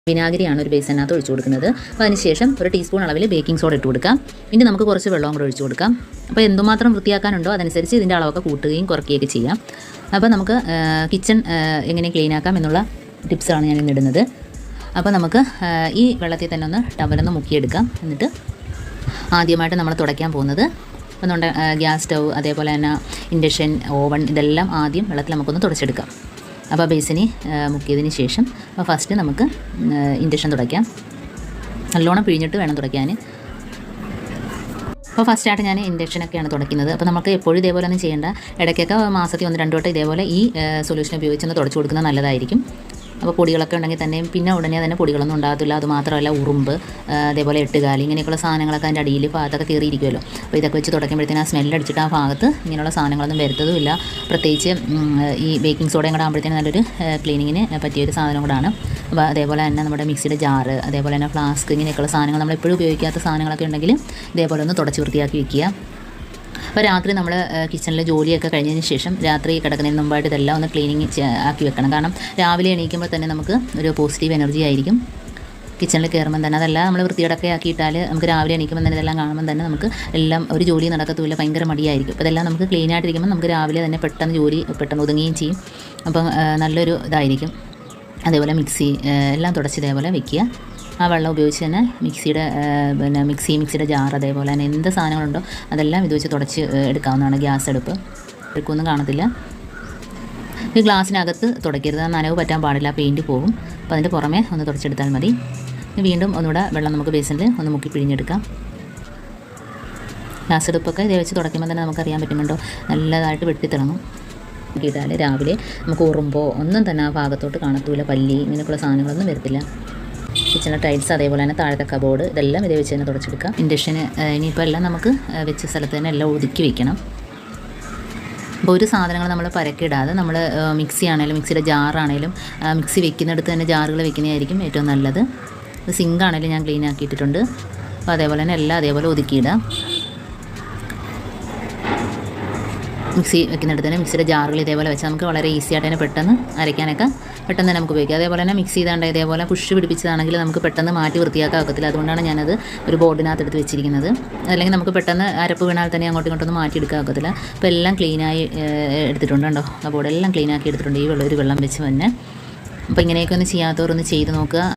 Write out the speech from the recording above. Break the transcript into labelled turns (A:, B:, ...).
A: വിനാഗിരിയാണ് ഒരു ബേസിനകത്ത് ഒഴിച്ചു കൊടുക്കുന്നത്. അപ്പോൾ അതിനുശേഷം ഒരു ടീസ്പൂൺ അളവിൽ ബേക്കിംഗ് സോഡ ഇട്ട് കൊടുക്കാം. ഇനി നമുക്ക് കുറച്ച് വെള്ളവും കൂടെ ഒഴിച്ചു കൊടുക്കാം. അപ്പോൾ എന്തുമാത്രം വൃത്തിയാക്കാനുണ്ടോ അതനുസരിച്ച് ഇതിൻ്റെ അളവൊക്കെ കൂട്ടുകയും കുറയ്ക്കുകയൊക്കെ ചെയ്യാം. അപ്പോൾ നമുക്ക് കിച്ചൺ എങ്ങനെ ക്ലീൻ ആക്കാം എന്നുള്ള ടിപ്സാണ് ഞാൻ ഇന്ന് ഇടുന്നത്. അപ്പോൾ നമുക്ക് ഈ വെള്ളത്തിൽ തന്നെ ഒന്ന് ടവലൊന്ന് മുക്കിയെടുക്കാം. എന്നിട്ട് ആദ്യമായിട്ട് നമ്മൾ തുടയ്ക്കാൻ പോകുന്നത് അപ്പോൾ നമ്മുടെ ഗ്യാസ് സ്റ്റൗ, അതേപോലെ തന്നെ ഇൻഡക്ഷൻ, ഓവൻ, ഇതെല്ലാം ആദ്യം വെള്ളത്തിൽ നമുക്കൊന്ന് തുടച്ചെടുക്കാം. അപ്പോൾ ബേസിന് മുക്കിയതിന് ശേഷം ഫസ്റ്റ് നമുക്ക് ഇൻഡക്ഷൻ തുടയ്ക്കാം. നല്ലോണം പിഴിഞ്ഞിട്ട് വേണം തുടയ്ക്കാൻ. അപ്പോൾ ഫസ്റ്റായിട്ട് ഞാൻ ഇൻഡക്ഷനൊക്കെയാണ് തുടയ്ക്കുന്നത്. അപ്പോൾ നമുക്ക് എപ്പോഴും ഇതേപോലെ ഒന്നും ചെയ്യേണ്ട. ഇടയ്ക്കൊക്കെ മാസത്തിൽ 1-2 വട്ടം ഇതേപോലെ ഈ സൊല്യൂഷൻ ഉപയോഗിച്ചൊന്ന് തുടച്ചു കൊടുക്കുന്നത് നല്ലതായിരിക്കും. അപ്പോൾ പൊടികളൊക്കെ ഉണ്ടെങ്കിൽ തന്നെയും പിന്നെ ഉടനെ തന്നെ പൊടികളൊന്നും ഉണ്ടാകത്തില്ല. അതുമാത്രമല്ല ഉറുമ്പ്, അതേപോലെ എട്ടുകാലി, ഇങ്ങനെയൊക്കെയുള്ള സാധനങ്ങളൊക്കെ അതിൻ്റെ അടിയിൽ ഭാഗത്തൊക്കെ കയറിയിരിക്കുമല്ലോ. അപ്പോൾ ഇതൊക്കെ വെച്ച് തുടയ്ക്കുമ്പോഴത്തേനും ആ സ്മെല്ലടിച്ചിട്ട് ആ ഭാഗത്ത് ഇങ്ങനെയുള്ള സാധനങ്ങളൊന്നും വരുത്തതുമില്ല. പ്രത്യേകിച്ച് ഈ ബേക്കിംഗ് സോഡയും കൂടെ ആകുമ്പോഴത്തേനും നല്ലൊരു ക്ലീനിങ്ങിന് പറ്റിയൊരു സാധനം കൂടാണ്. അപ്പോൾ അതേപോലെ തന്നെ നമ്മുടെ മിക്സിയുടെ ജാറ്, അതേപോലെ തന്നെ ഫ്ലാസ്ക്, ഇങ്ങനെയൊക്കെയുള്ള സാധനങ്ങൾ നമ്മൾ എപ്പോഴും ഉപയോഗിക്കാത്ത സാധനങ്ങളൊക്കെ ഉണ്ടെങ്കിൽ ഇതേപോലെ ഒന്ന് തുടച്ച് വൃത്തിയാക്കി വെക്കുക. അപ്പോൾ രാത്രി നമ്മൾ കിച്ചണിലെ ജോലിയൊക്കെ കഴിഞ്ഞതിന് ശേഷം രാത്രി കിടക്കുന്നതിന് മുമ്പായിട്ട് ഇതെല്ലാം ഒന്ന് ക്ലീനിങ് ആക്കി വെക്കണം. കാരണം രാവിലെ എണീക്കുമ്പോൾ തന്നെ നമുക്ക് ഒരു പോസിറ്റീവ് എനർജി ആയിരിക്കും കിച്ചണിൽ കയറുമ്പം തന്നെ. അതെല്ലാം നമ്മൾ വൃത്തിയോടൊക്കെ ആക്കിയിട്ടാൽ നമുക്ക് രാവിലെ എണീക്കുമ്പോൾ തന്നെ ഇതെല്ലാം കാണുമ്പോൾ തന്നെ നമുക്ക് എല്ലാം ഒരു ജോലി നടക്കത്തുമില്ല, ഭയങ്കര മടിയായിരിക്കും. അപ്പോൾ ഇതെല്ലാം നമുക്ക് ക്ലീൻ ആയിട്ടിരിക്കുമ്പോൾ നമുക്ക് രാവിലെ തന്നെ പെട്ടെന്ന് ജോലി പെട്ടെന്ന് ഒതുങ്ങുകയും ചെയ്യും. അപ്പം നല്ലൊരു ഇതായിരിക്കും. അതേപോലെ മിക്സി എല്ലാം തുടച്ച് ഇതേപോലെ വെക്കുക. ആ വെള്ളം ഉപയോഗിച്ച് തന്നെ പിന്നെ മിക്സിയുടെ ജാർ, അതേപോലെ തന്നെ എന്ത് സാധനങ്ങളുണ്ടോ അതെല്ലാം ഇത് വെച്ച് തുടച്ച് എടുക്കാവുന്നതാണ്. ഗ്യാസ് അടുപ്പ് എടുക്കുമൊന്നും കാണത്തില്ല. ഈ ഗ്ലാസ്സിനകത്ത് തുടയ്ക്കരുത്, നനവ് പറ്റാൻ പാടില്ല, പെയിൻറ്റ് പോകും. അപ്പോൾ അതിൻ്റെ പുറമേ ഒന്ന് തുടച്ചെടുത്താൽ മതി. വീണ്ടും ഒന്നുകൂടെ വെള്ളം നമുക്ക് ബേസിനിൽ ഒന്ന് മുക്കി പിഴിഞ്ഞെടുക്കാം. ഗ്യാസ് അടുപ്പൊക്കെ ഇതേ വെച്ച് തുടയ്ക്കുമ്പോൾ തന്നെ നമുക്കറിയാൻ പറ്റുന്നുണ്ടോ നല്ലതായിട്ട് വെട്ടിത്തിളങ്ങും. ഇട്ടാൽ രാവിലെ നമുക്ക് ഉറുമ്പോ ഒന്നും തന്നെ ആ ഭാഗത്തോട്ട് കാണത്തൂല, പല്ലി ഇങ്ങനെയൊക്കെയുള്ള സാധനങ്ങളൊന്നും വരത്തില്ല. കിച്ചണിലെ ടൈൽസ്, അതേപോലെ തന്നെ താഴത്തെ കബോർഡ്, ഇതെല്ലാം ഇതേ വെച്ച് തന്നെ തുടച്ചെടുക്കാം. ഇൻഡക്ഷന് ഇനിയിപ്പോൾ എല്ലാം നമുക്ക് വെച്ച സ്ഥലത്ത് തന്നെ എല്ലാം ഒതുക്കി വെക്കണം. അപ്പോൾ ഒരു സാധനങ്ങൾ നമ്മൾ പരക്കിടാതെ നമ്മൾ മിക്സി ആണെങ്കിലും മിക്സിയുടെ ജാറാണെങ്കിലും മിക്സി വെക്കുന്നിടത്ത് തന്നെ ജാറുകൾ വെക്കുന്നതായിരിക്കും ഏറ്റവും നല്ലത്. സിങ്ക് ആണെങ്കിലും ഞാൻ ക്ലീൻ ആക്കിയിട്ടിട്ടുണ്ട്. അപ്പോൾ അതേപോലെ തന്നെ എല്ലാം അതേപോലെ ഒതുക്കിയിടാം. മിക്സി വെക്കുന്നിടത്ത് തന്നെ മിക്സിയുടെ ജാറുകൾ ഇതേപോലെ വെച്ചാൽ നമുക്ക് വളരെ ഈസി ആയിട്ട് തന്നെ പെട്ടെന്ന് അരയ്ക്കാനൊക്കെ പെട്ടെന്ന് തന്നെ നമുക്ക് ഉപയോഗിക്കാം. അതേപോലെ തന്നെ മിക്സി ചെയ്താണ്ട് ഇതേപോലെ പുഷ് പിടിപ്പിച്ചതാണെങ്കിൽ നമുക്ക് പെട്ടെന്ന് മാറ്റി വൃത്തിയാക്കാൻ ഒക്കത്തില്ല. അതുകൊണ്ടാണ് ഞാനത് ഒരു ബോർഡിനകത്ത് എടുത്ത് വെച്ചിരിക്കുന്നത്. അല്ലെങ്കിൽ നമുക്ക് പെട്ടെന്ന് അരപ്പ് വീണാൽ തന്നെ അങ്ങോട്ടും ഇങ്ങോട്ടൊന്നും മാറ്റിയെടുക്കാൻ ഒക്കത്തില്ല. അപ്പോൾ എല്ലാം ക്ലീനായി എടുത്തിട്ടുണ്ടോ, ആ ബോർഡെല്ലാം ക്ലീനാക്കി എടുത്തിട്ടുണ്ട് ഈ ഒരു വെള്ളം വെച്ച് തന്നെ. അപ്പോൾ ഇങ്ങനെയൊക്കെ ഒന്ന് ചെയ്യാത്തവരൊന്ന് ചെയ്ത് നോക്കുക.